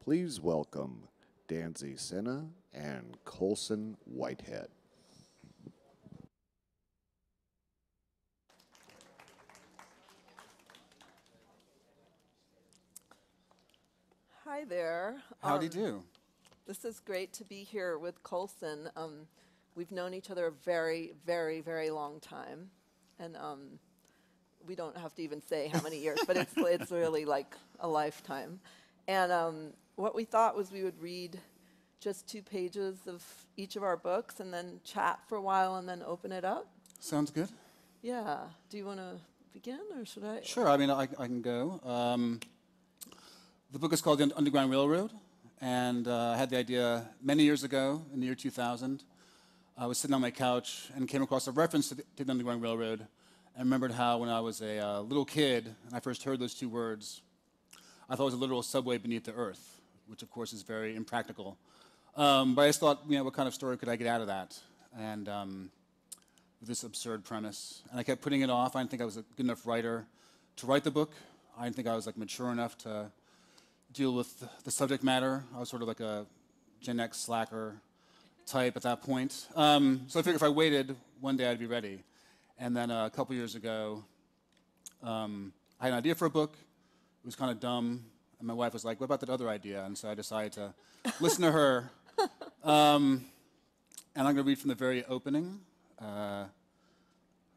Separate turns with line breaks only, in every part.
Please welcome Danzy Senna and Colson Whitehead.
Hi there.
Howdy do.
This is great to be here with Colson. We've known each other a very, very, very long time. And we don't have to even say how many years, but it's really like a lifetime. And what we thought was we would read just 2 pages of each of our books and then chat for a while and then open it up.
Sounds good.
Yeah. Do you want to begin or should I?
Sure, I mean, I can go. The book is called The Underground Railroad, and I had the idea many years ago, in the year 2000. I was sitting on my couch and came across a reference to the Underground Railroad, and remembered how when I was a little kid, and I first heard those 2 words, I thought it was a literal subway beneath the earth, which of course is very impractical. But I just thought, what kind of story could I get out of that? And with this absurd premise. And I kept putting it off. I didn't think I was a good enough writer to write the book. I didn't think I was mature enough to deal with the subject matter. I was sort of like a Gen X slacker type at that point. So I figured if I waited, one day I'd be ready. And then a couple years ago, I had an idea for a book. It was kind of dumb. And my wife was like, what about that other idea? And so I decided to listen to her. And I'm going to read from the very opening. I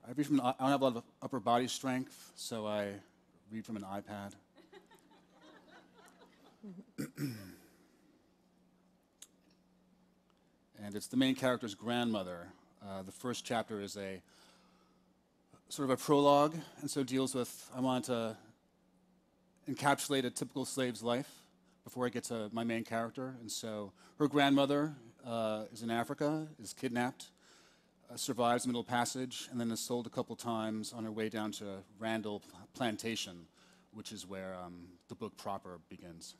don't have a lot of upper body strength, so I read from an iPad. And it's the main character's grandmother. The first chapter is a sort of a prologue, and so deals with, I wanted to encapsulate a typical slave's life before I get to my main character. And so her grandmother is in Africa, is kidnapped, survives the Middle Passage, and then is sold a couple times on her way down to Randall Plantation, which is where the book proper begins.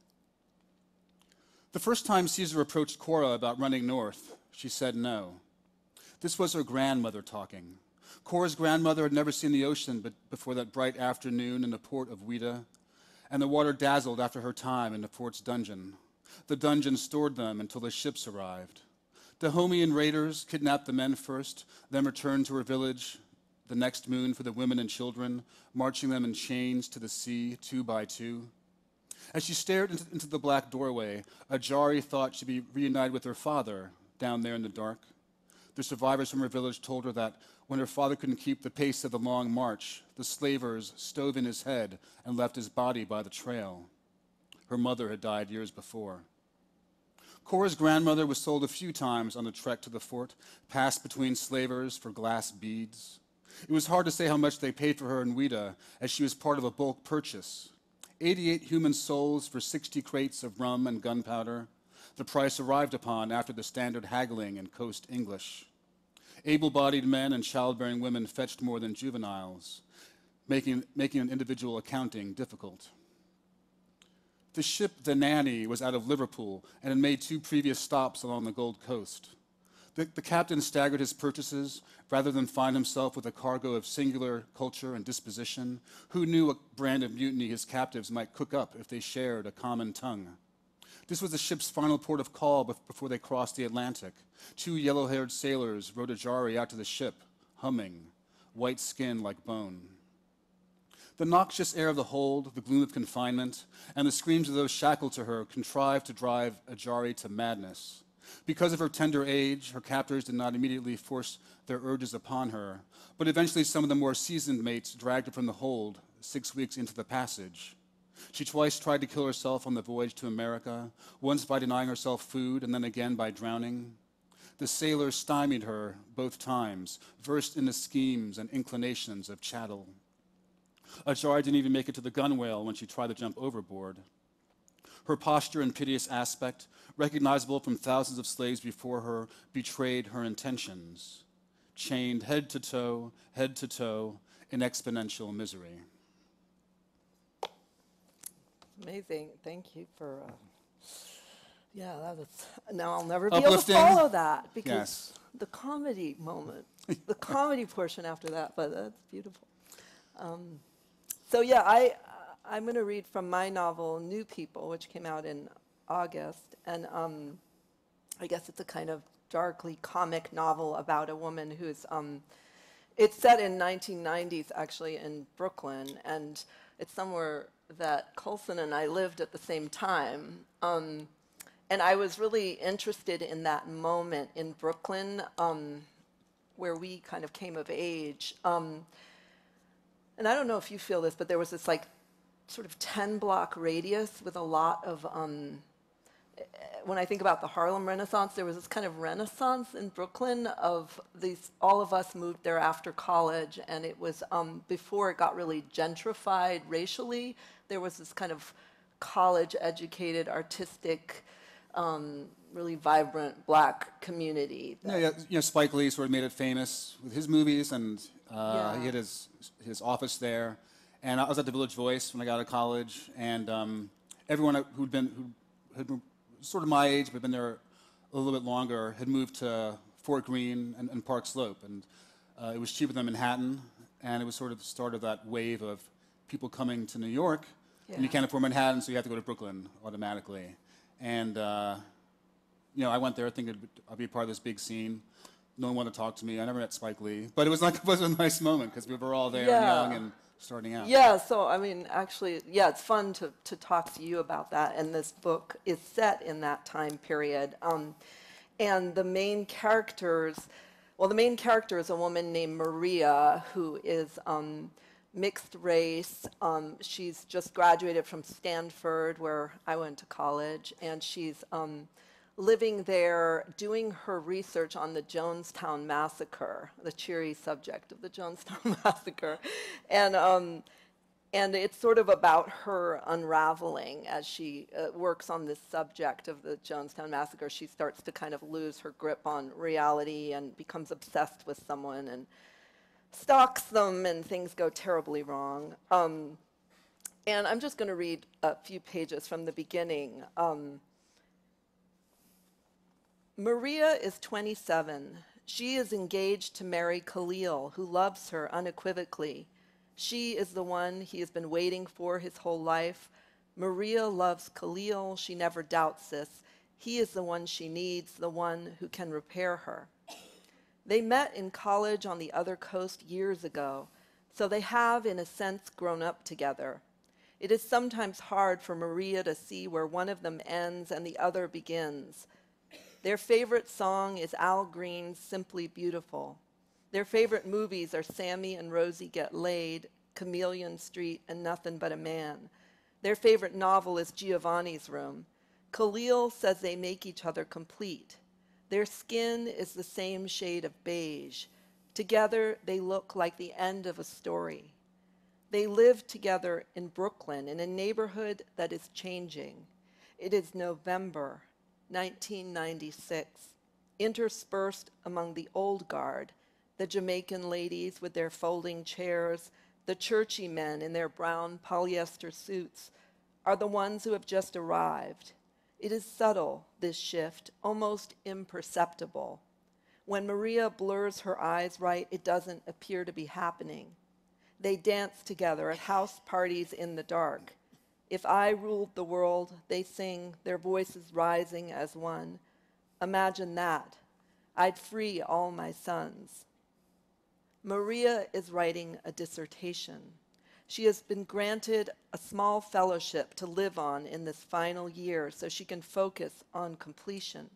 The first time Caesar approached Cora about running north, she said no. This was her grandmother talking. Cora's grandmother had never seen the ocean but before that bright afternoon in the port of Ouida, and the water dazzled after her time in the fort's dungeon. The dungeon stored them until the ships arrived. Dahomean raiders kidnapped the men first, then returned to her village the next moon for the women and children, marching them in chains to the sea 2 by 2. As she stared into the black doorway, Ajari thought she'd be reunited with her father down there in the dark. The survivors from her village told her that when her father couldn't keep the pace of the long march, the slavers stove in his head and left his body by the trail. Her mother had died years before. Cora's grandmother was sold a few times on the trek to the fort, passed between slavers for glass beads. It was hard to say how much they paid for her in Ouida, as she was part of a bulk purchase. 88 human souls for 60 crates of rum and gunpowder, the price arrived upon after the standard haggling in coast English. Able-bodied men and childbearing women fetched more than juveniles, making an individual accounting difficult. The ship, the Nanny, was out of Liverpool and had made 2 previous stops along the Gold Coast. The captain staggered his purchases rather than find himself with a cargo of singular culture and disposition. Who knew what brand of mutiny his captives might cook up if they shared a common tongue? This was the ship's final port of call before they crossed the Atlantic. 2 yellow-haired sailors rowed Ajari out to the ship, humming, white skin like bone. The noxious air of the hold, the gloom of confinement, and the screams of those shackled to her contrived to drive Ajari to madness. Because of her tender age, her captors did not immediately force their urges upon her, but eventually some of the more seasoned mates dragged her from the hold 6 weeks into the passage. She twice tried to kill herself on the voyage to America, once by denying herself food and then again by drowning. The sailors stymied her both times, versed in the schemes and inclinations of chattel. Ajari didn't even make it to the gunwale when she tried to jump overboard. Her posture and piteous aspect, recognizable from thousands of slaves before her, betrayed her intentions, chained head to toe, in exponential misery.
Amazing. Thank you for, yeah, that was, now I'll never be
Uplifting.
able to follow that because
Yes.
the comedy moment, the comedy portion after that, but that's beautiful. So yeah, I'm going to read from my novel, New People, which came out in August, and I guess it's a kind of darkly comic novel about a woman who's it's set in 1990s, actually, in Brooklyn, and it's somewhere that Colson and I lived at the same time. And I was really interested in that moment in Brooklyn where we kind of came of age. And I don't know if you feel this, but there was this like sort of 10-block radius with a lot of when I think about the Harlem Renaissance, there was this kind of renaissance in Brooklyn of these, all of us moved there after college, and it was before it got really gentrified racially, there was this kind of college-educated, artistic, really vibrant black community.
Yeah, Spike Lee sort of made it famous with his movies, and
Yeah.
he had his office there. And I was at the Village Voice when I got out of college, and everyone who had been sort of my age, but been there a little bit longer, had moved to Fort Greene and Park Slope, and it was cheaper than Manhattan, and it was sort of the start of that wave of people coming to New York, and you
Yeah.
can't afford Manhattan, so you have to go to Brooklyn automatically. And I went there thinking I'd be part of this big scene. No one wanted to talk to me. I never met Spike Lee, but it was a nice moment because we were all there and young and starting out.
Yeah, so I mean, actually, yeah, it's fun to talk to you about that. And this book is set in that time period. And the main characters, well, the main character is a woman named Maria who is mixed race. She's just graduated from Stanford, where I went to college, and she's living there doing her research on the Jonestown Massacre, the cheery subject of the Jonestown Massacre. And it's sort of about her unraveling as she works on this subject of the Jonestown Massacre. She starts to kind of lose her grip on reality and becomes obsessed with someone and stalks them, and things go terribly wrong. And I'm just going to read a few pages from the beginning. Maria is 27. She is engaged to marry Khalil, who loves her unequivocally. She is the one he has been waiting for his whole life. Maria loves Khalil. She never doubts this. He is the one she needs, the one who can repair her. They met in college on the other coast years ago, so they have, in a sense, grown up together. It is sometimes hard for Maria to see where one of them ends and the other begins. Their favorite song is Al Green's Simply Beautiful. Their favorite movies are Sammy and Rosie Get Laid, Chameleon Street, and Nothing But a Man. Their favorite novel is Giovanni's Room. Khalil says they make each other complete. Their skin is the same shade of beige. Together, they look like the end of a story. They live together in Brooklyn, in a neighborhood that is changing. It is November 1996. Interspersed among the old guard, the Jamaican ladies with their folding chairs, the churchy men in their brown polyester suits, are the ones who have just arrived. It is subtle, this shift, almost imperceptible. When Maria blurs her eyes right, it doesn't appear to be happening. They dance together at house parties in the dark. If I ruled the world, they sing, their voices rising as one. Imagine that. I'd free all my sons. Maria is writing a dissertation. She has been granted a small fellowship to live on in this final year so she can focus on completion.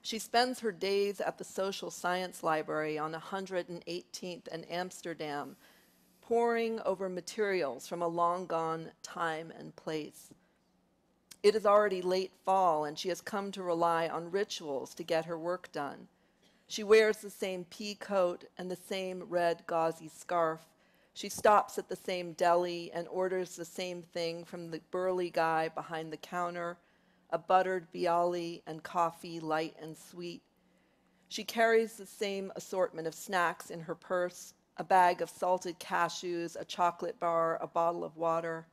She spends her days at the Social Science Library on 118th and Amsterdam, poring over materials from a long-gone time and place. It is already late fall, and she has come to rely on rituals to get her work done. She wears the same pea coat and the same red gauzy scarf. She stops at the same deli and orders the same thing from the burly guy behind the counter, a buttered bialy and coffee, light and sweet. She carries the same assortment of snacks in her purse, a bag of salted cashews, a chocolate bar, a bottle of water.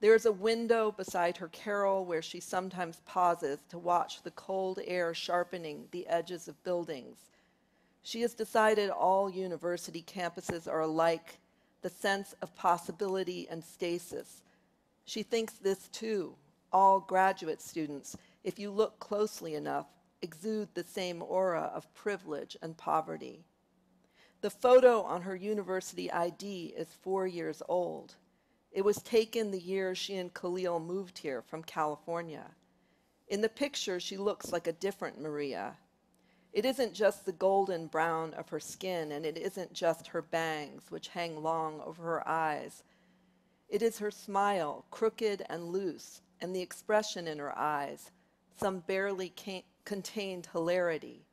There is a window beside her carrel where she sometimes pauses to watch the cold air sharpening the edges of buildings. She has decided all university campuses are alike, the sense of possibility and stasis. She thinks this too, All graduate students, if you look closely enough, exude the same aura of privilege and poverty. The photo on her university ID is 4 years old. It was taken the year she and Khalil moved here from California. In the picture, she looks like a different Maria. It isn't just the golden brown of her skin, and it isn't just her bangs, which hang long over her eyes. It is her smile, crooked and loose, and the expression in her eyes, some barely contained hilarity.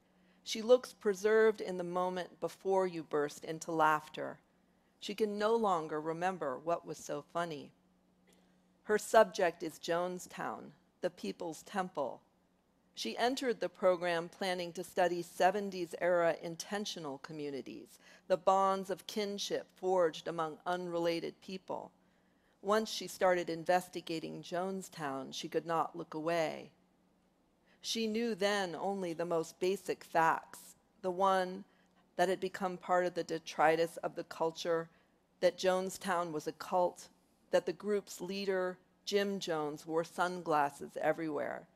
She looks preserved in the moment before you burst into laughter. She can no longer remember what was so funny. Her subject is Jonestown, the People's Temple. She entered the program planning to study 70s-era intentional communities, the bonds of kinship forged among unrelated people. Once she started investigating Jonestown, she could not look away. She knew then only the most basic facts, the one that had become part of the detritus of the culture, that Jonestown was a cult, that the group's leader, Jim Jones, wore sunglasses everywhere,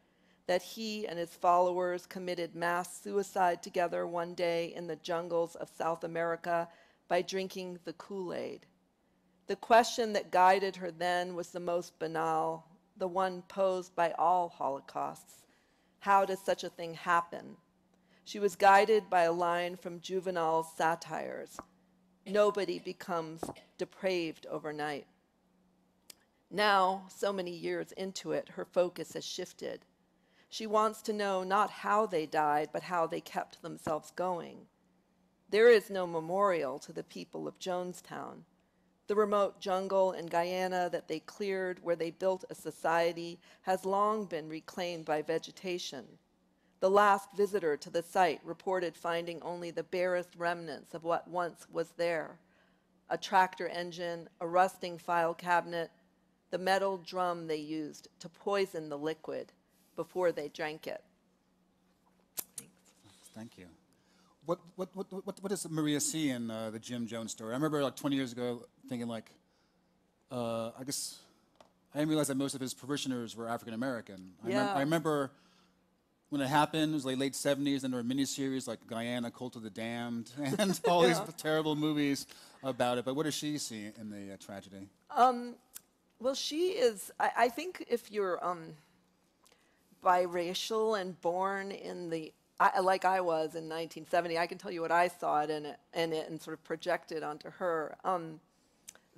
that he and his followers committed mass suicide together one day in the jungles of South America by drinking the Kool-Aid. The question that guided her then was the most banal, the one posed by all Holocausts. How does such a thing happen? She was guided by a line from Juvenal's satires. Nobody becomes depraved overnight. Now, so many years into it, her focus has shifted. She wants to know not how they died, but how they kept themselves going. There is no memorial to the people of Jonestown. The remote jungle in Guyana that they cleared, where they built a society, has long been reclaimed by vegetation. The last visitor to the site reported finding only the barest remnants of what once was there: a tractor engine, a rusting file cabinet, the metal drum they used to poison the liquid before they drank it. Thanks.
Thank you. What does Maria see in the Jim Jones story? I remember like 20 years ago thinking like, I guess I didn't realize that most of his parishioners were African American.
Yeah.
I remember when it happened, it was like late 70s, and there were miniseries like Guyana, Cult of the Damned, and all these terrible movies about it. But what does she see in the tragedy?
Well, she is, I think if you're biracial and born in the, like I was in 1970, I can tell you what I saw it in it and sort of projected onto her.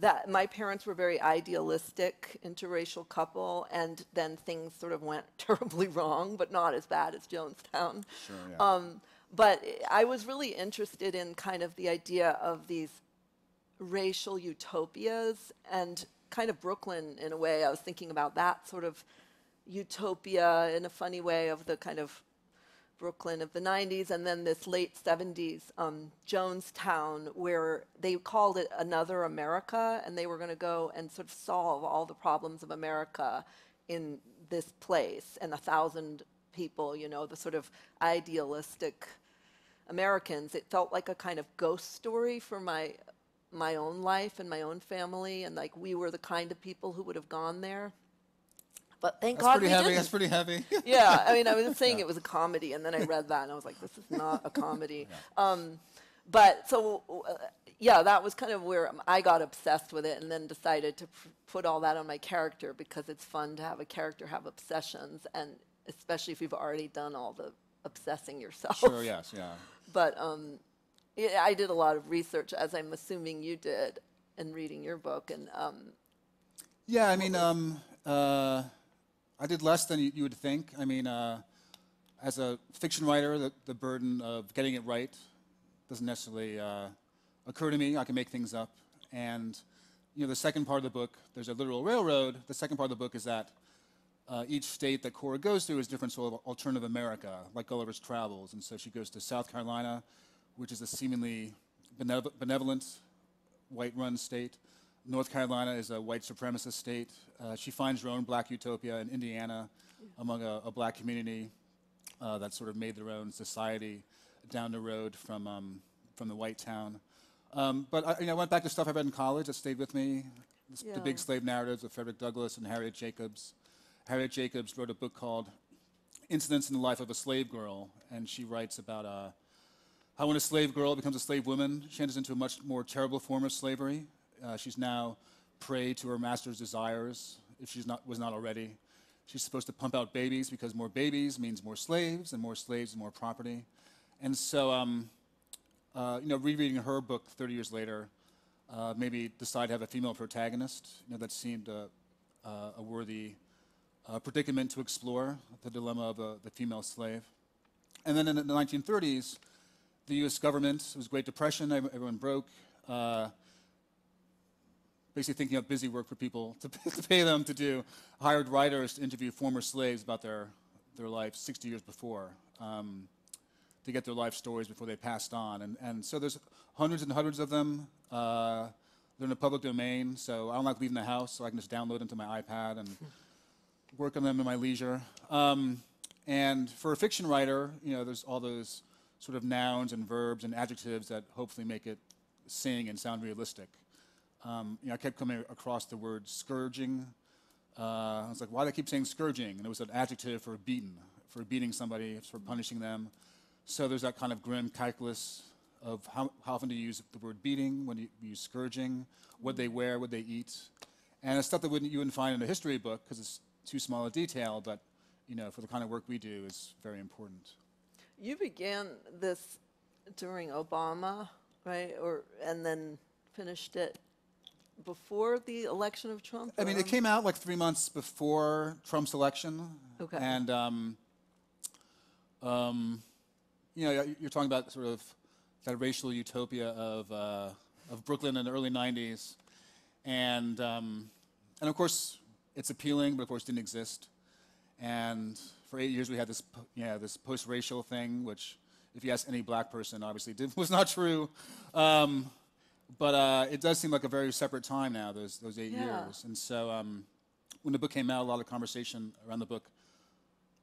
That my parents were very idealistic, interracial couple, and then things sort of went terribly wrong, but not as bad as Jonestown.
Sure, yeah.
But I was really interested in kind of the idea of these racial utopias and kind of Brooklyn in a way. I was thinking about that sort of utopia in a funny way of the kind of Brooklyn of the 90s, and then this late 70s Jonestown, where they called it Another America, and they were going to go and sort of solve all the problems of America in this place, and 1,000 people, you know, the sort of idealistic Americans. It felt like a kind of ghost story for my own life and my own family, and like we were the kind of people who would have gone there. But thank God we didn't.
That's pretty heavy.
Yeah, I mean, I was saying it was a comedy, and then I read that, and I was like, this is not a comedy.
Yeah.
But so, yeah, that was kind of where I got obsessed with it, and then decided to put all that on my character, because it's fun to have a character have obsessions, and especially if you've already done all the obsessing yourself.
Sure, yes, yeah.
But yeah, I did a lot of research, as I'm assuming you did, in reading your book, and
yeah, I mean, I did less than you would think. I mean, as a fiction writer, the burden of getting it right doesn't necessarily occur to me. I can make things up. And, you know, the second part of the book, there's a literal railroad. The second part of the book is that each state that Cora goes through is different sort of alternative America, like Gulliver's Travels. And so she goes to South Carolina, which is a seemingly benevolent, white-run state. North Carolina is a white supremacist state. She finds her own black utopia in Indiana among a black community that sort of made their own society down the road from the white town. But I went back to stuff I read in college that stayed with me. The big slave narratives of Frederick Douglass and Harriet Jacobs. Harriet Jacobs wrote a book called Incidents in the Life of a Slave Girl, and she writes about how when a slave girl becomes a slave woman, she enters into a much more terrible form of slavery. She's now prey to her master's desires, if was not already. She's supposed to pump out babies because more babies means more slaves, and more slaves more property. And so, rereading her book 30 years later, maybe decide to have a female protagonist. That seemed a worthy predicament to explore, the dilemma of the female slave. And then in the 1930s, the U.S. government, it was Great Depression, everyone broke, basically thinking up busy work for people to pay them to do, hired writers to interview former slaves about their life 60 years before, to get their life stories before they passed on. And so there's hundreds and hundreds of them. They're in the public domain, so I don't like leaving the house, so I can just download them to my iPad and work on them in my leisure. And for a fiction writer, there's all those sort of nouns and verbs and adjectives that hopefully make it sing and sound realistic. I kept coming across the word scourging. I was like, why do I keep saying scourging? And it was an adjective for beating somebody, for punishing them. So there's that kind of grim calculus of how often do you use the word beating, when you use scourging, what they wear, what they eat. And it's stuff that you wouldn't find in a history book because it's too small a detail, but for the kind of work we do is very important.
You began this during Obama, right? And then finished it before the election of Trump?
I mean, it came out like 3 months before Trump's election.
Okay.
And, you're talking about sort of that racial utopia of Brooklyn in the early 90s. And of course, it's appealing, but of course didn't exist. And for 8 years we had this post-racial thing, which if you ask any black person, obviously was not true. But it does seem like a very separate time now, those 8 years. And so when the book came out, a lot of conversation around the book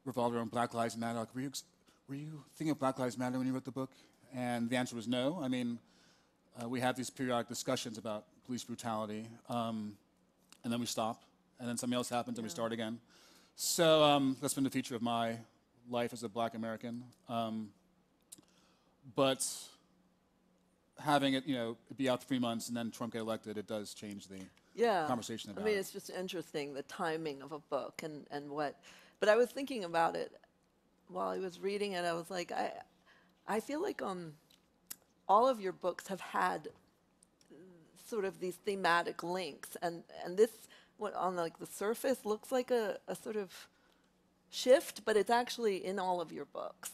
revolved around Black Lives Matter. Like, were you thinking of Black Lives Matter when you wrote the book? And the answer was no. I mean, we have these periodic discussions about police brutality, and then we stop, and then something else happens, and we start again. So that's been the feature of my life as a black American. But having it, be out 3 months and then Trump get elected, it does change the conversation about it.
I mean, it's just interesting, the timing of a book and what. But I was thinking about it while I was reading it. I was like, I feel like all of your books have had sort of these thematic links, and this, what on like the surface looks like a sort of shift, but it's actually in all of your books.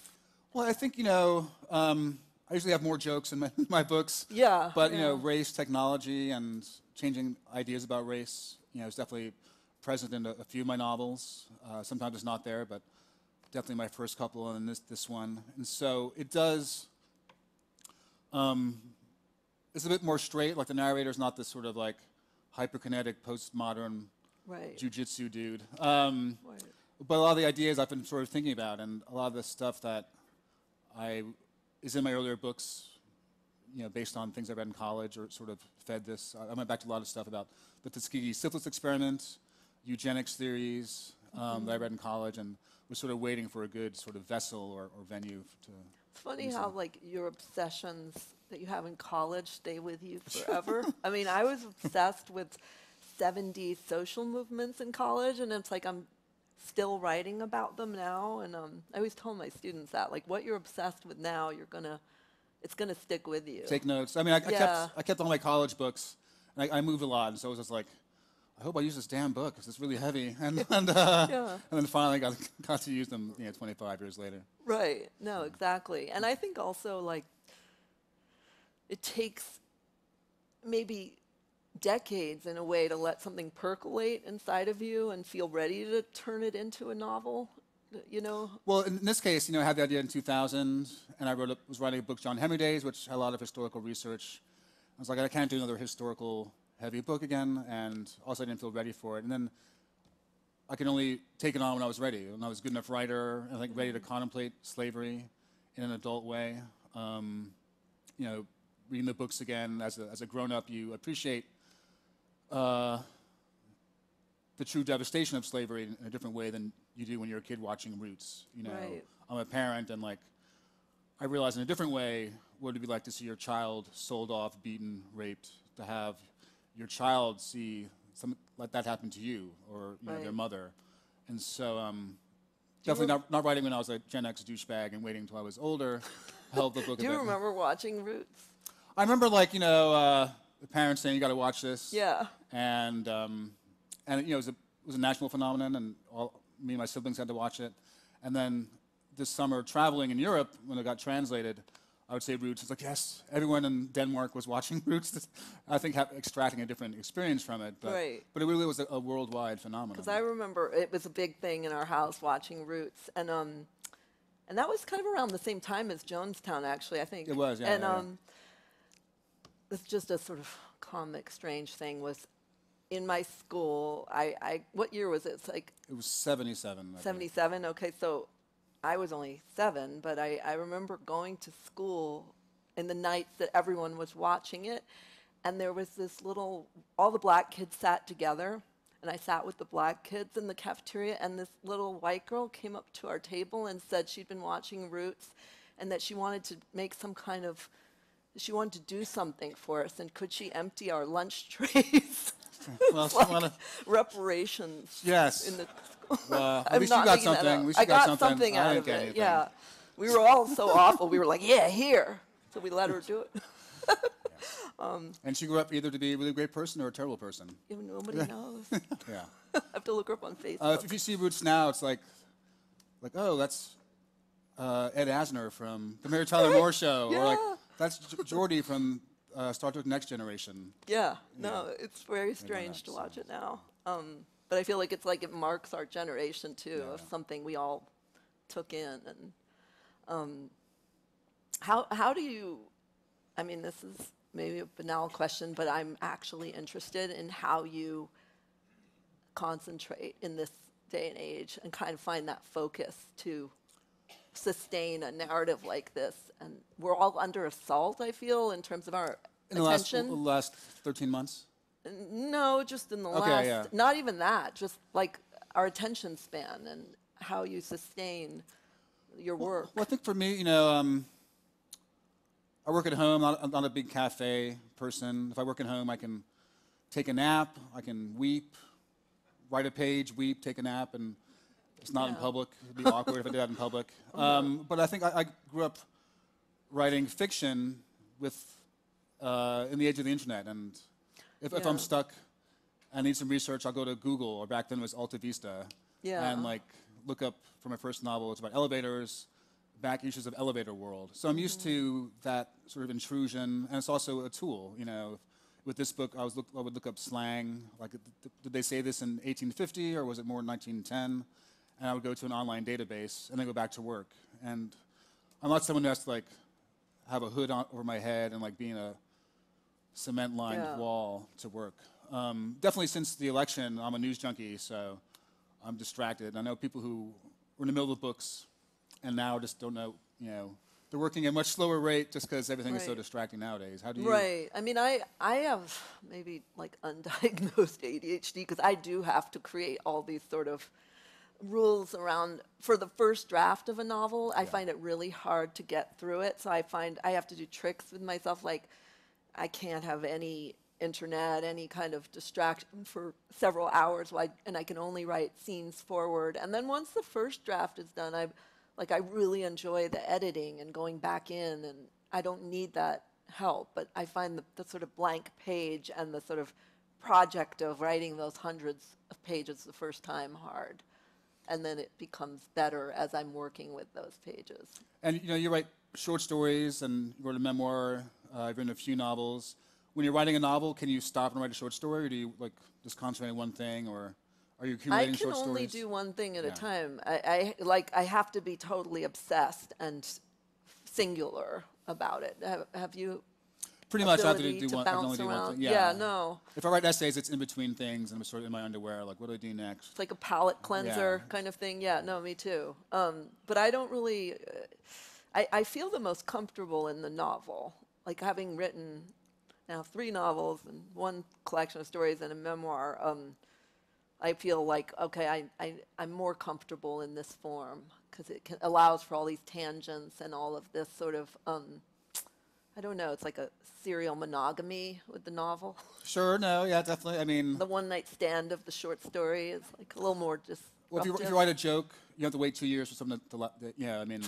Well, I think I usually have more jokes in my books.
Yeah.
But race, technology, and changing ideas about race, is definitely present in a few of my novels. Sometimes it's not there, but definitely my first couple and this one. And so it does. It's a bit more straight. Like the narrator's not this sort of like hyperkinetic postmodern jiu-jitsu dude. But a lot of the ideas I've been sort of thinking about, and a lot of the stuff that is in my earlier books, based on things I read in college, or sort of fed this. I went back to a lot of stuff about the Tuskegee syphilis experiment, eugenics theories that I read in college, and was sort of waiting for a good sort of vessel or venue to.
It's funny how like your obsessions that you have in college stay with you forever. I mean, I was obsessed with 70s social movements in college, and it's like I'm still writing about them now. And I always tell my students that, like, what you're obsessed with now, it's gonna stick with you.
Take notes. I mean, I kept all my college books, and I moved a lot, and so it was just like, I hope I use this damn book because it's really heavy. And then finally got to use them 25 years later.
Right. No, exactly. And I think also, like, it takes maybe decades in a way to let something percolate inside of you and feel ready to turn it into a novel,
Well, in this case, I had the idea in 2000, and I was writing a book, John Henry Days, which had a lot of historical research. I was like, I can't do another historical heavy book again, and also I didn't feel ready for it. And then I could only take it on when I was ready, when I was a good enough writer, and ready to contemplate slavery in an adult way. Reading the books again as a grown-up, you appreciate the true devastation of slavery in a different way than you do when you're a kid watching Roots. You know,
Right.
I'm a parent, and like I realize in a different way what it'd be like to see your child sold off, beaten, raped, to have your child see something like that happen to you or you know, their
Right.
mother. And so definitely not writing when I was a Gen X douchebag and waiting until I was older helped the book
Do
a
you
bit.
remember watching Roots?
I remember like, you know, the parents saying you got to watch this.
Yeah.
And you know, it was a national phenomenon, and me and my siblings had to watch it. And then this summer, traveling in Europe, when it got translated, I would say Roots. It's like, yes, everyone in Denmark was watching Roots. I think extracting a different experience from it. But,
Right.
but it really was a worldwide phenomenon.
Because I remember it was a big thing in our house watching Roots, and that was kind of around the same time as Jonestown, actually. I think
It was, yeah.
And
yeah.
it's just a sort of comic, strange thing was in my school. What year was it? It's like
It was 77. I believe.
77. Okay, so I was only 7, but I remember going to school in the nights that everyone was watching it, and there was this all the black kids sat together, and I sat with the black kids in the cafeteria, and this little white girl came up to our table and said she'd been watching Roots, and that she wanted to make she wanted to do something for us, and could she empty our lunch trays?
Well,
It's like
wanna-
reparations.
Yes.
In the
At
I'm
least you
not
got
making that
something.
up.
At least
I
you got
got
something. I
out
didn't
of
get
it.
anything.
Yeah, we were all so awful. We were like, yeah, here. So we let her do it.
And she grew up either to be a really great person or a terrible person.
Even nobody knows.
Yeah.
I have to look her up on Facebook.
If you see Roots now, it's like, oh, that's Ed Asner from The Mary Tyler Moore Show, or like
Yeah.
that's Geordie from Star Trek: Next Generation.
Yeah, no, it's very
know
strange
that,
to
so.
watch it now. But I feel like it's like it marks our generation too
Yeah.
of something we all took in. And how do you? I mean, this is maybe a banal question, but I'm actually interested in how you concentrate in this day and age and kind of find that focus to sustain a narrative like this. And we're all under assault, I feel, in terms of our
In the
attention.
last 13 months.
No, just in the
Okay,
last,
yeah.
not even that, just like our attention span and how you sustain your work.
Well, I think for me, you know, I work at home. I'm not a big cafe person. If I work at home, I can take a nap. I can weep, write a page, weep, take a nap, and it's not in
Yeah.
public. It'd be awkward if I did that in public. But I think I grew up writing fiction with in the age of the internet, and if
Yeah.
I'm stuck, I need some research. I'll go to Google, or back then it was Alta Vista,
Yeah.
and like look up for my first novel. It's about elevators, back issues of Elevator World. So I'm used to that sort of intrusion, and it's also a tool. You know, with this book, I would look up slang. Like, did they say this in 1850 or was it more in 1910? And I would go to an online database and then go back to work. And I'm not someone who has to like have a hood over my head and like be in a cement-lined
Yeah.
wall to work. Definitely since the election, I'm a news junkie, so I'm distracted. I know people who were in the middle of books and now just don't know, you know, they're working at a much slower rate just because everything is so
Right.
distracting nowadays. How do you?
Right. I mean, I have maybe like undiagnosed ADHD because I do have to create all these sort of rules around for the first draft of a novel. I find it really hard to get through it. So I find I have to do tricks with myself. Like I can't have any internet, any kind of distraction for several hours. And I can only write scenes forward. And then once the first draft is done, I really enjoy the editing and going back in, and I don't need that help. But I find the sort of blank page and the sort of project of writing those hundreds of pages the first time hard. And then it becomes better as I'm working with those pages.
And you know, you write short stories, and you wrote a memoir. You've written a few novels. When you're writing a novel, can you stop and write a short story, or do you like just concentrate on one thing, or are you
I
accumulating
can
short stories?
only do one thing at
Yeah.
a time. I have to be totally obsessed and singular about it. Have you?
Pretty much, I have to
ability
do one. I can only
bounce
do one
around?
thing.
Yeah, no.
If I write essays, it's in between things, and I'm sort of in my underwear. Like, what do I do next?
It's like a palate cleanser
Yeah.
kind of thing. Yeah, no, me too. But I don't really. I feel the most comfortable in the novel, like having written now 3 novels and 1 collection of stories and a memoir. I feel like, okay, I'm more comfortable in this form because allows for all these tangents and all of this sort of, I don't know, it's like a serial monogamy with the novel.
Sure, no, yeah, definitely. I mean,
The one night stand of the short story is like a little more
well,
disruptive.
if you write a joke, you have to wait 2 years for someone yeah, I mean,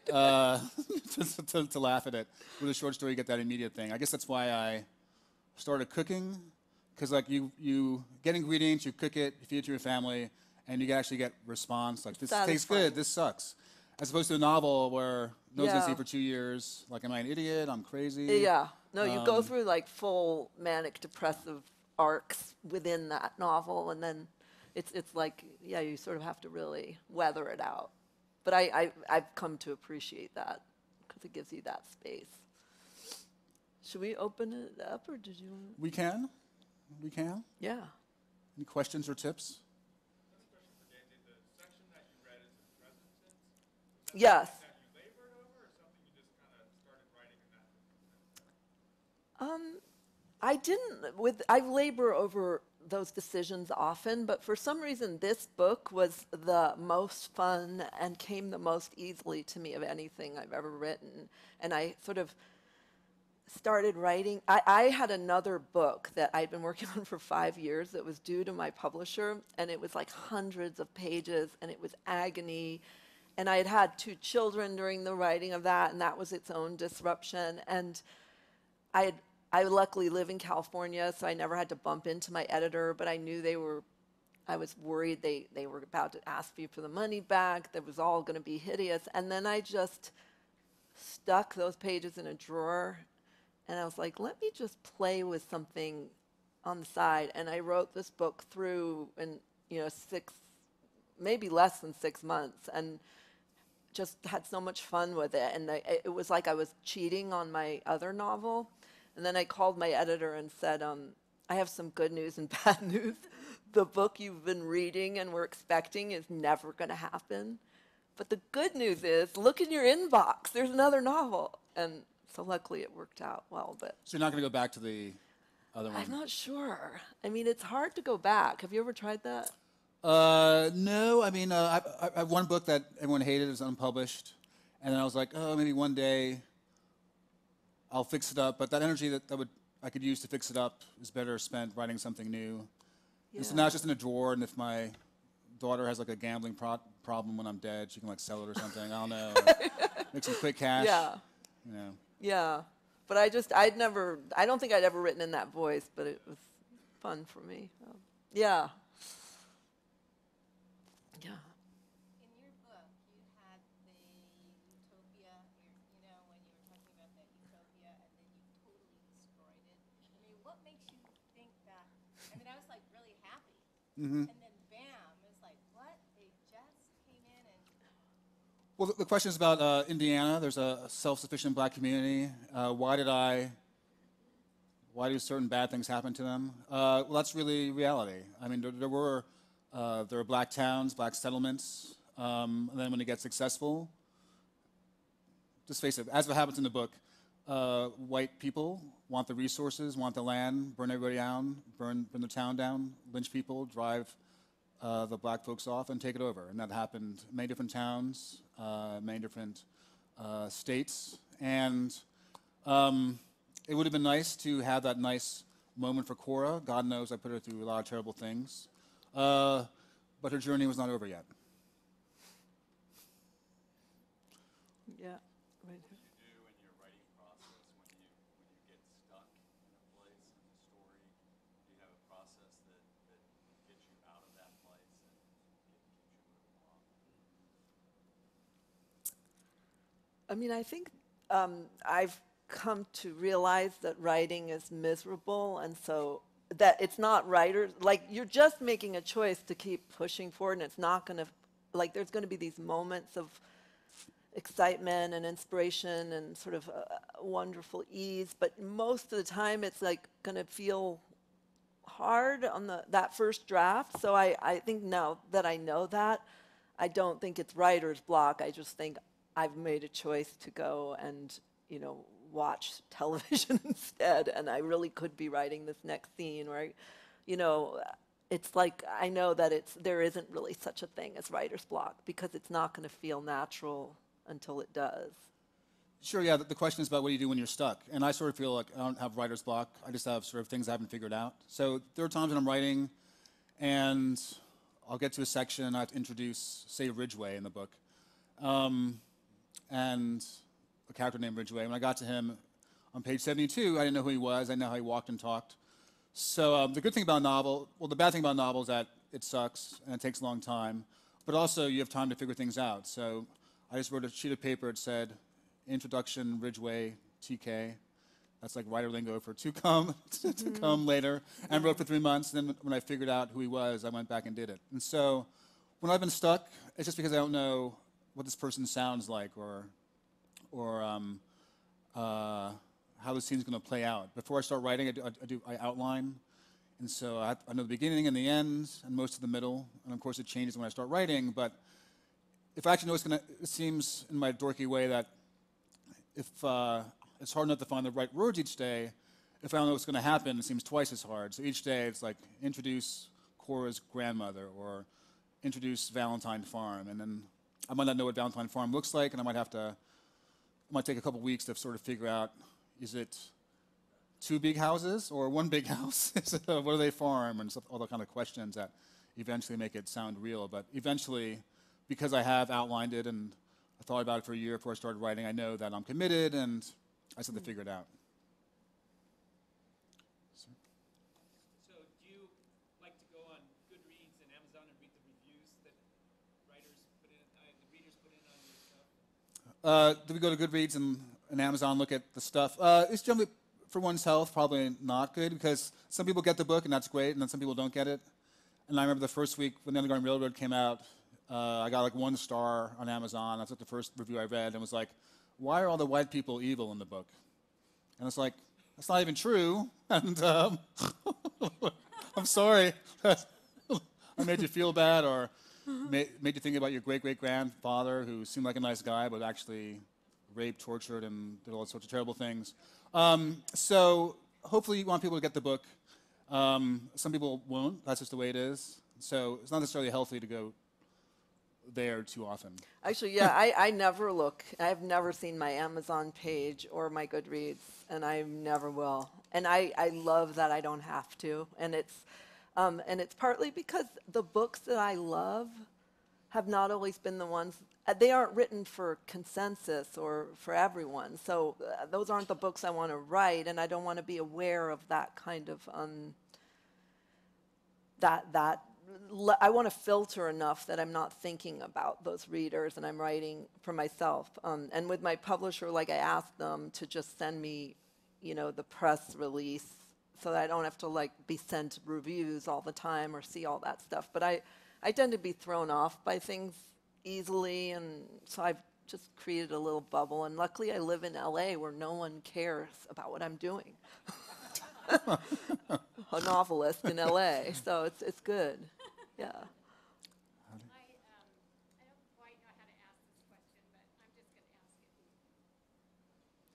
to laugh at it. With a short story, you get that immediate thing. I guess that's why I started cooking, because like you get ingredients, you cook it, you feed it to your family, and you actually get response like, this tastes good, this sucks. As opposed to a novel where no one's gonna see
Yeah.
it for 2 years. Like, am I an idiot? I'm crazy.
Yeah. No, you go through like full manic depressive arcs within that novel, and then it's like, yeah, you sort of have to really weather it out. But I've come to appreciate that because it gives you that space. Should we open it up, or did you want to?
We can. We can.
Yeah.
Any questions or tips?
That's a question for Danzy. The section that you read is in present tense. Was that
Yes.
something that you labored over, or something you just kind of started writing in that?
I didn't I labor over those decisions often, but for some reason this book was the most fun and came the most easily to me of anything I've ever written. And I sort of started writing. I had another book that I'd been working on for 5 years that was due to my publisher, and it was like hundreds of pages, and it was agony. And I had had 2 children during the writing of that, and that was its own disruption. And I luckily live in California, so I never had to bump into my editor, but I knew I was worried they were about to ask me for the money back. That was all going to be hideous. And then I just stuck those pages in a drawer, and I was like, let me just play with something on the side. And I wrote this book through in, maybe less than 6 months, and just had so much fun with it. And it was like I was cheating on my other novel. And then I called my editor and said, I have some good news and bad news. The book you've been reading and were expecting is never going to happen. But the good news is, look in your inbox. There's another novel. And so luckily it worked out well. But
So you're not going to go back to the other one?
I'm not sure. I mean, it's hard to go back. Have you ever tried that?
No. I mean, I have one book that everyone hated. It was unpublished. And then I was like, oh, maybe one day I'll fix it up. But that energy that I could use to fix it up is better spent writing something new.
Yeah.
And so now it's just in a drawer, and if my daughter has like a gambling problem when I'm dead, she can like sell it or something. I don't know. Make some quick cash.
Yeah.
You know.
Yeah. But I don't think I'd ever written in that voice, but it was fun for me. Yeah. Yeah.
In your book, you had the utopia, when you were talking about that utopia, and then you totally destroyed it. I mean, what makes you think that? I mean, I was like really happy.
Mm-hmm.
And then bam, it was like, what? They just came in and.
Well, the question is about Indiana. There's a self-sufficient black community. Why do certain bad things happen to them? Well, that's really reality. I mean, there were black towns, black settlements, and then when it gets successful, just face it, as what happens in the book, white people want the resources, want the land, burn everybody down, burn the town down, lynch people, drive the black folks off, and take it over. And that happened in many different towns, many different states. And it would have been nice to have that nice moment for Cora. God knows I put her through a lot of terrible things. But her journey was not over yet.
Yeah. Right.
What do you do in your writing process when you get stuck in a place in the story? Do you have a process that gets you out of that place and keeps you moving along?
I mean, I think I've come to realize that writing is miserable, and so that it's not writers, like you're just making a choice to keep pushing forward, and it's not going to, like there's going to be these moments of excitement and inspiration and sort of wonderful ease, but most of the time it's like going to feel hard on that first draft. So I think now that I know that, I don't think it's writer's block. I just think I've made a choice to go and, watch television instead, and I really could be writing this next scene, or, it's like I know that there isn't really such a thing as writer's block because it's not going to feel natural until it does.
Sure, yeah, the question is about what do you do when you're stuck. And I sort of feel like I don't have writer's block. I just have sort of things I haven't figured out. So there are times when I'm writing and I'll get to a section and I have to introduce, say, Ridgway in the book. And a character named Ridgway. When I got to him on page 72, I didn't know who he was. I didn't know how he walked and talked. So the good thing about a novel, well, the bad thing about a novel is that it sucks and it takes a long time. But also you have time to figure things out. So I just wrote a sheet of paper. It said, Introduction, Ridgway, TK. That's like writer lingo for to come, to come later. And wrote for 3 months. And then when I figured out who he was, I went back and did it. And so when I've been stuck, it's just because I don't know what this person sounds like or how the scene's going to play out. Before I start writing, I outline. And so I know the beginning and the end and most of the middle. And of course it changes when I start writing. But if I actually know it seems in my dorky way that if it's hard enough to find the right words each day, if I don't know what's going to happen, it seems twice as hard. So each day it's like introduce Cora's grandmother or introduce Valentine Farm. And then I might not know what Valentine Farm looks like, and I might take a couple weeks to sort of figure out, is it 2 big houses or 1 big house? What do they farm? And all the kind of questions that eventually make it sound real. But eventually, because I have outlined it and I thought about it for a year before I started writing, I know that I'm committed, and I just have to figure it out.
So do you like to go on Goodreads and Amazon and read the reviews that writers put in, the readers put in on your stuff?
Do we go to Goodreads and Amazon, look at the stuff? It's generally, for one's health, probably not good, because some people get the book, and that's great, and then some people don't get it. And I remember the first week when The Underground Railroad came out, I got like 1 star on Amazon. That's like the first review I read, and was like, why are all the white people evil in the book? And it's like, that's not even true. And I'm sorry. I made you feel bad, or made you think about your great-great-grandfather who seemed like a nice guy, but actually raped, tortured, and did all sorts of terrible things. So hopefully you want people to get the book. Some people won't. That's just the way it is. So it's not necessarily healthy to go there too often.
Actually, yeah, I never look. I've never seen my Amazon page or my Goodreads, and I never will. And I love that I don't have to. And it's partly because the books that I love have not always been the ones. They aren't written for consensus or for everyone. So those aren't the books I want to write, and I don't want to be aware of that kind of I want to filter enough that I'm not thinking about those readers and I'm writing for myself. And with my publisher, like I asked them to just send me, the press release so that I don't have to like be sent reviews all the time or see all that stuff. But I tend to be thrown off by things easily, and so I've just created a little bubble. And luckily I live in LA where no one cares about what I'm doing. A novelist in LA, so it's good. Yeah.
I don't quite know how to ask this question, but I'm just going to ask it.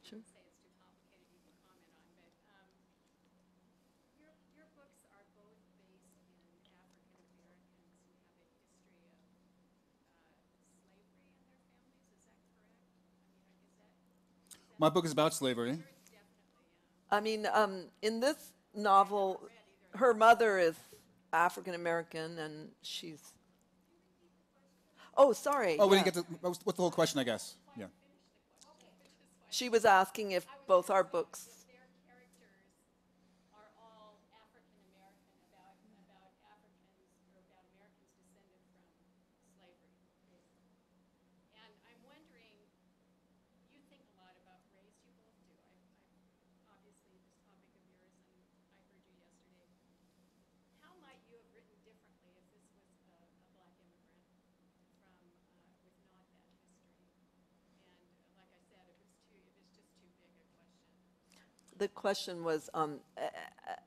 Sure.
Say it's too complicated, you can comment on. But your books are both based in African Americans who have a history of slavery in their families. Is that correct? I mean,
My book is about slavery.
definitely, yeah.
I mean, in this novel, her mother is African American, and she's. Oh, sorry.
Oh, we
yeah.
didn't get to, what's the whole question, I guess? Yeah.
She was asking if both our books.
Their characters are all African American about Africans or about Americans descended from slavery, basically. And I'm wondering, you think a lot about race, you both do. Obviously this topic of yours, and I heard you yesterday. How might you have written differently if this was a black immigrant from with not that history? And like I said, it was just too big a question.
The question was,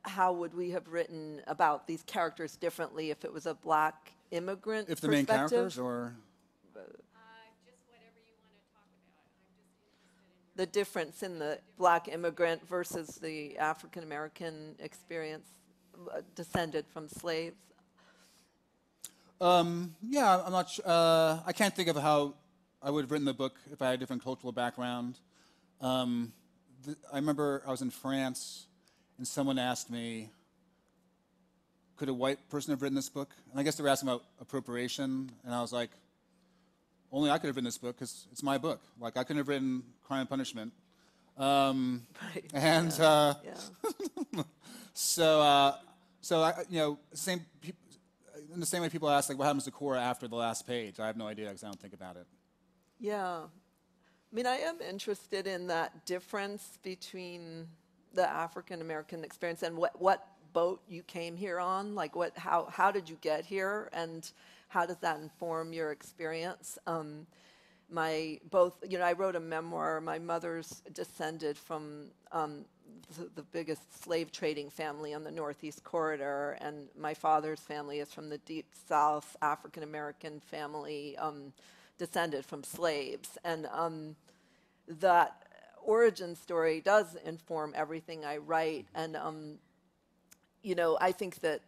how would we have written about these characters differently if it was a black immigrant
If the main
perspective?
characters, or
Just whatever you want to talk about. I'm just interested in your
The difference in the black immigrant versus the African American experience descended from slaves.
Yeah, I'm not. I can't think of how I would have written the book if I had a different cultural background. I remember I was in France, and someone asked me, "Could a white person have written this book?" And I guess they were asking about appropriation, and I was like, "Only I could have written this book because it's my book. Like I couldn't have written Crime and Punishment."
Right.
And
Yeah.
so I, same in the same way people ask like, what happens to Cora after the last page? I have no idea because I don't think about it.
Yeah. I mean, I am interested in that difference between the African American experience and what boat you came here on. Like, how did you get here, and how does that inform your experience? I wrote a memoir. My mother's descended from the biggest slave trading family on the Northeast Corridor, and my father's family is from the Deep South, African American family, descended from slaves. And that origin story does inform everything I write. And, I think that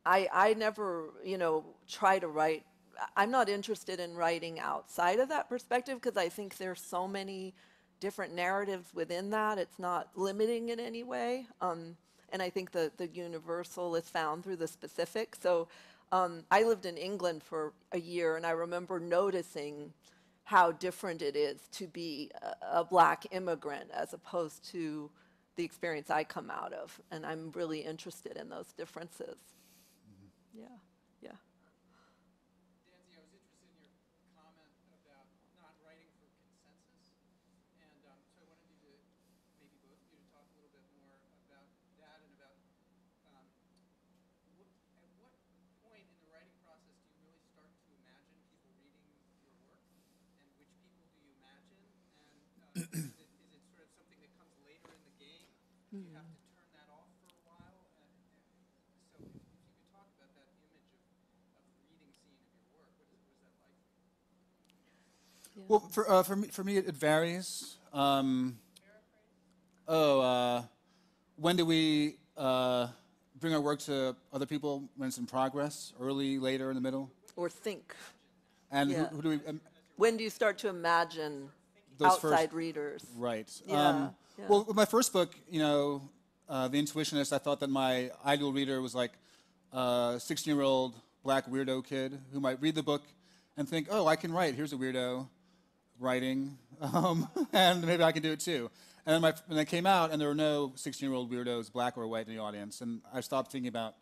I never, try to write. I'm not interested in writing outside of that perspective because I think there's so many different narratives within that. It's not limiting in any way. And I think the universal is found through the specific. So I lived in England for a year, and I remember noticing how different it is to be a black immigrant as opposed to the experience I come out of. And I'm really interested in those differences. Yeah, yeah.
Danzy, I was interested in your comment about not writing for consensus, and so I wanted you to, maybe both of you, to talk a little bit more about that and about at what point in the writing process do you really start to imagine people reading your work, and which people do you imagine, and is it sort of something that comes later in the game? Do you have to turn that off for a while? So if you could talk about that image of the reading scene of your work, what is that like for you?
Yeah.
Well, for me, it varies. When do we bring our work to other people when it's in progress? Early, later, in the middle?
Or think.
And
Yeah.
who do we?
When do you start to imagine
Those
outside
first-
readers?
Right.
Yeah, yeah.
Well, with my first book, The Intuitionist, I thought that my ideal reader was like a 16-year-old black weirdo kid who might read the book and think, oh, I can write. Here's a weirdo writing, and maybe I can do it too. And then when I came out, and there were no 16-year-old weirdos, black or white, in the audience, and I stopped thinking about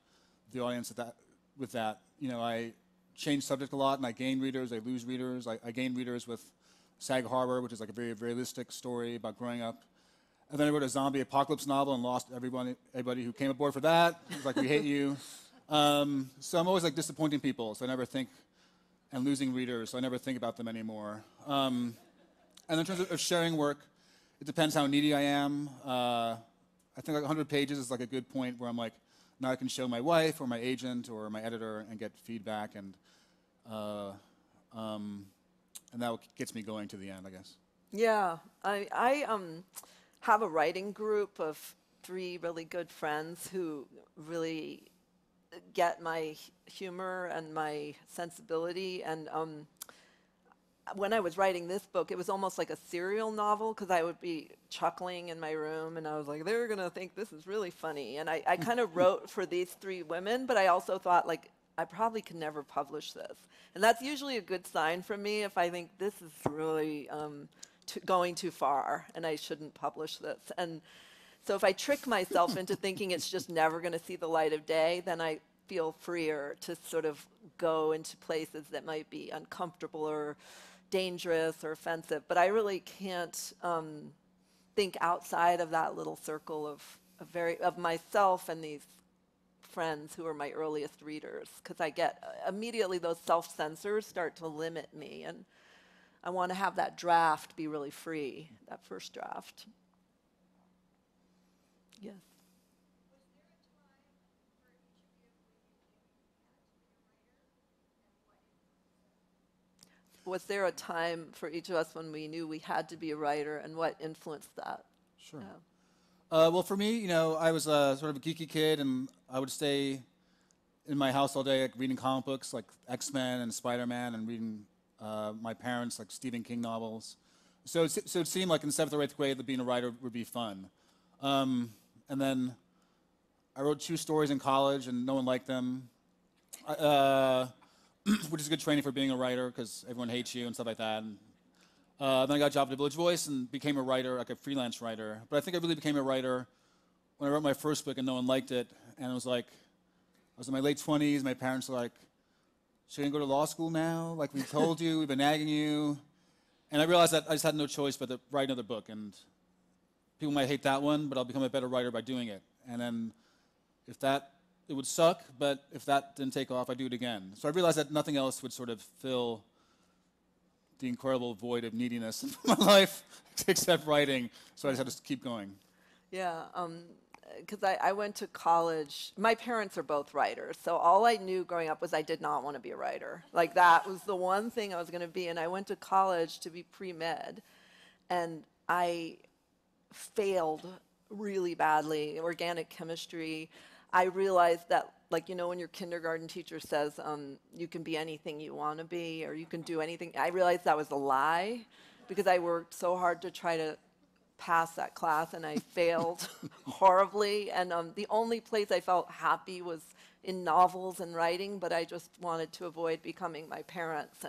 the audience with that. I changed subject a lot, and I gained readers, I lose readers. I gained readers with Sag Harbor, which is like a very realistic story about growing up. And then I wrote a zombie apocalypse novel and lost everybody who came aboard for that. It was like, we hate you. So I'm always like disappointing people, so I never think, and losing readers, so I never think about them anymore. And in terms of sharing work, it depends how needy I am. I think like 100 pages is like a good point where I'm like, now I can show my wife or my agent or my editor and get feedback, and that gets me going to the end, I guess.
Yeah, I have a writing group of 3 really good friends who really get my humor and my sensibility. And when I was writing this book, it was almost like a serial novel because I would be chuckling in my room, and I was like, they're gonna think this is really funny. And I kind of wrote for these 3 women, but I also thought, like, I probably could never publish this. And that's usually a good sign for me if I think this is really going too far and I shouldn't publish this. And so if I trick myself into thinking it's just never going to see the light of day, then I feel freer to sort of go into places that might be uncomfortable or dangerous or offensive. But I really can't think outside of that little circle of myself and these friends who are my earliest readers, because I get immediately those self-censors start to limit me, and I want to have that draft be really free, that first draft. Yes. Was there a time for each of us when we knew we had to be a writer, and what influenced that?
Sure.
Yeah.
Well, for me, I was sort of a geeky kid, and I would stay in my house all day, like, reading comic books like X-Men and Spider-Man, and reading my parents like Stephen King novels. So it seemed like in 7th or 8th grade that being a writer would be fun. And then I wrote 2 stories in college, and no one liked them, which is good training for being a writer because everyone hates you and stuff like that. And, then I got a job at the Village Voice and became a writer, like a freelance writer. But I think I really became a writer when I wrote my first book and no one liked it. And it was like, I was in my late 20s. My parents were like, "So you're gonna go to law school now? Like we told you, we've been nagging you." And I realized that I just had no choice but to write another book. And people might hate that one, but I'll become a better writer by doing it. And then if that, it would suck, but if that didn't take off, I'd do it again. So I realized that nothing else would sort of fill the incredible void of neediness in my life except writing. So I just had to keep going.
Yeah, because I went to college. My parents are both writers, so all I knew growing up was I did not want to be a writer. Like that was the one thing I was going to be, and I went to college to be pre-med, and I failed really badly. Organic chemistry. I realized that, like, you know, when your kindergarten teacher says you can be anything you want to be, or you can do anything, I realized that was a lie, because I worked so hard to try to pass that class, and I failed horribly. And the only place I felt happy was in novels and writing, but I just wanted to avoid becoming my parents.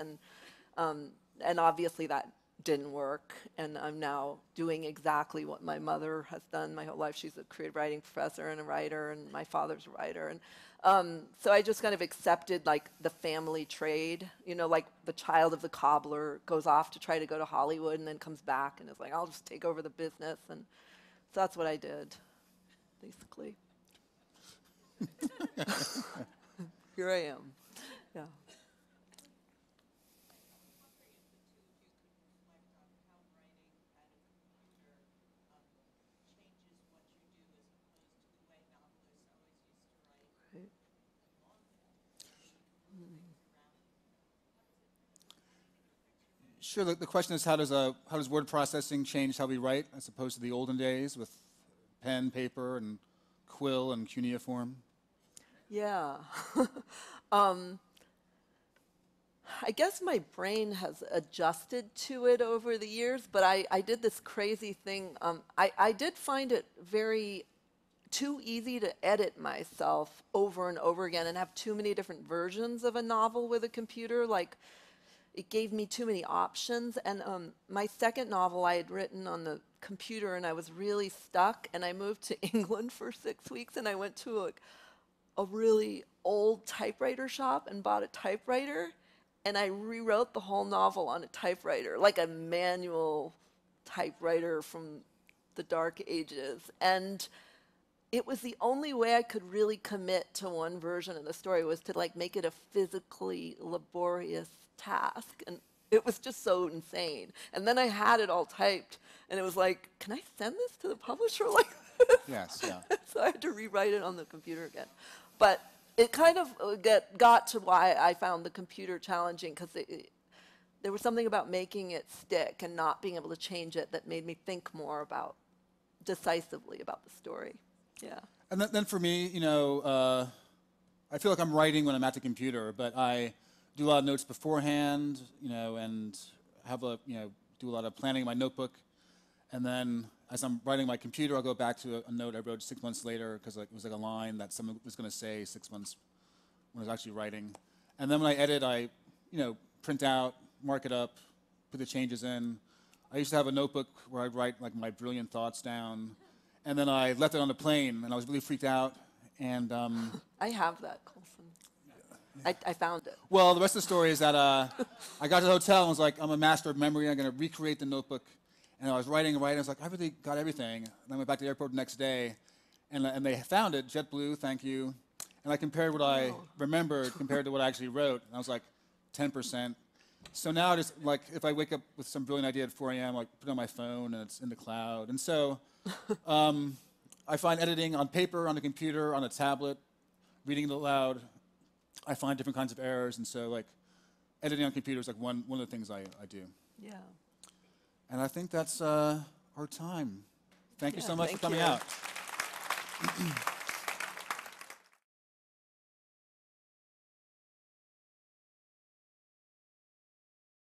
And obviously that didn't work, and I'm now doing exactly what my mother has done my whole life. She's a creative writing professor and a writer, and my father's a writer. And so I just kind of accepted like the family trade, you know, like the child of the cobbler goes off to try to go to Hollywood and then comes back and is like, I'll just take over the business. And so that's what I did, basically. Here I am. Yeah.
Sure. The question is, how does word processing change how we write, as opposed to the olden days with pen, paper, and quill and cuneiform?
Yeah. I guess my brain has adjusted to it over the years, but I did this crazy thing. I did find it too easy to edit myself over and over again and have too many different versions of a novel with a computer. Like, it gave me too many options. And my second novel I had written on the computer, and I was really stuck, and I moved to England for 6 weeks, and I went to a really old typewriter shop and bought a typewriter, and I rewrote the whole novel on a typewriter, like a manual typewriter from the dark ages. And it was the only way I could really commit to one version of the story, was to like make it a physically laborious task. And it was just so insane. And then I had it all typed, and it was like, can I send this to the publisher like this?
Yes, yeah.
So I had to rewrite it on the computer again. But it kind of got to why I found the computer challenging, because there was something about making it stick and not being able to change it that made me think more decisively about the story. Yeah.
And then for me, you know, I feel like I'm writing when I'm at the computer, but I do a lot of notes beforehand, you know, and do a lot of planning in my notebook. And then as I'm writing my computer, I'll go back to a note I wrote 6 months later, because it was like a line that someone was going to say 6 months when I was actually writing. And then when I edit, I, you know, print out, mark it up, put the changes in. I used to have a notebook where I'd write like my brilliant thoughts down. And then I left it on the plane, and I was really freaked out. And
I have that, Colson. I found it.
well, the rest of the story is that I got to the hotel and was like, I'm a master of memory. I'm going to recreate the notebook. And I was writing. I was like, I really got everything. And I went back to the airport the next day, and they found it, JetBlue, thank you. And I compared what I remembered compared to what I actually wrote. And I was like, 10%. So now I just, like, if I wake up with some brilliant idea at 4 a.m., like, put it on my phone, and it's in the cloud. And so I find editing on paper, on the computer, on a tablet, reading it aloud, I find different kinds of errors. And so, like, editing on computer is like one of the things I do.
Yeah.
And I think that's our time. Thank you so much for coming out.